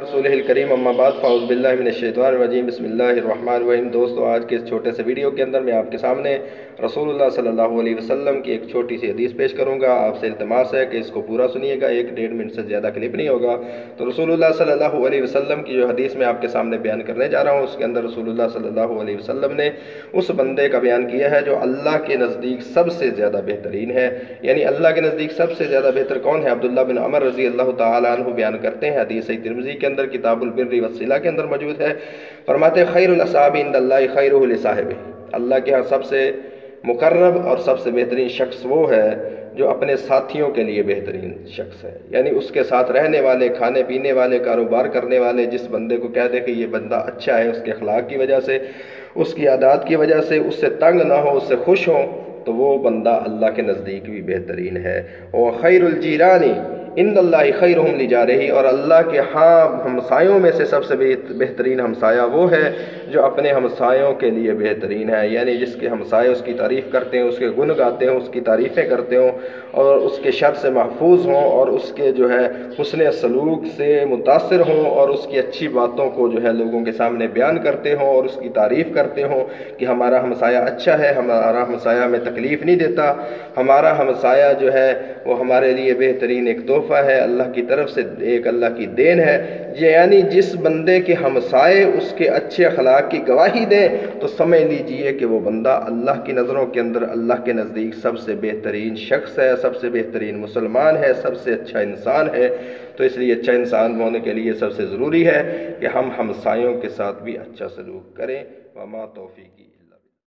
رسول کریم اما بعد فاعوذ باللہ من الشیطان الرجیم بسم اللہ الرحمن الرحیم۔ دوستو، آج کے اس چھوٹے سے ویڈیو کے اندر میں آپ کے سامنے رسول اللہ صلی اللہ علیہ وسلم کی ایک چھوٹی سی حدیث پیش کروں گا۔ آپ سے التماس ہے کہ اس کو پورا سنیے گا، 1-1.5 منٹ سے زیادہ کلپ نہیں ہوگا۔ تو رسول اللہ صلی اللہ علیہ وسلم کی جو حدیث میں آپ کے سامنے بیان کرنے جا رہا ہوں، اس کے اندر رسول اللہ صلی اللہ علیہ وسلم نے اس بندے کا بیان کیا ہے جو اللہ کے نزدیک سب سے زیادہ بہترین ہے۔ یعنی اللہ کے نزدیک سب سے زیادہ بہتر کون ہے؟ عبداللہ بن عمر رضی اللہ تعالیٰ عنہ بیان کرتے ہیں، حدیث صحیح ترمذی کے اندر کتاب البر والصلہ کے اندر موجود ہے۔ فرماتے خیر الاصحاب عند اللہ خیرہ لصاحبہ، اللہ کے ہاں سب سے مقرب اور سب سے بہترین شخص وہ ہے جو اپنے ساتھیوں کے لیے بہترین شخص ہے۔ یعنی اس کے ساتھ رہنے والے، کھانے پینے والے، کاروبار کرنے والے، جس بندے کو کہہ دے کہ یہ بندہ اچھا ہے اس کے اخلاق کی وجہ سے، اس کی عادات کی وجہ سے، اس سے تنگ نہ ہو، اس سے خوش ہو، تو وہ بندہ اللہ کے نزدیک بھی بہترین ہے۔ اور خیر الجیران عند اللہ خیرہم لجارہ، اور اللہ کے ہاں ہمسایوں میں سے سب سے بہترین ہمسایہ وہ ہے جو اپنے ہمسایوں کے لیے بہترین ہے۔ یعنی جس کے ہمسائے اس کی تعریف کرتے ہیں، اس کے گن گاتے ہیں، اس کی تعریفیں کرتے ہوں، اور اس کے شر سے محفوظ ہوں، اور اس کے جو ہے حسن سلوک سے متاثر ہوں، اور اس کی اچھی باتوں کو جو ہے لوگوں کے سامنے بیان کرتے ہوں اور اس کی تعریف کرتے ہوں کہ ہمارا ہمسایہ اچھا ہے، ہمارا ہمسایہ ہمیں تکلیف نہیں دیتا، ہمارا ہمسایہ جو ہے وہ ہمارے لیے بہترین ایک تحفہ ہے، اللہ کی طرف سے ایک اللہ کی دین ہے۔ یعنی جس بندے کے ہمسائے اس کے اچھے اخلاق کی گواہی دیں تو سمجھ لیجئے کہ وہ بندہ اللہ کی نظروں کے اندر، اللہ کے نزدیک سب سے بہترین شخص ہے، سب سے بہترین مسلمان ہے، سب سے اچھا انسان ہے۔ تو اس لیے اچھا انسان ہونے کے لیے سب سے ضروری ہے کہ ہم ہمسایوں کے ساتھ بھی اچھا سلوک کریں۔ وما توفیقی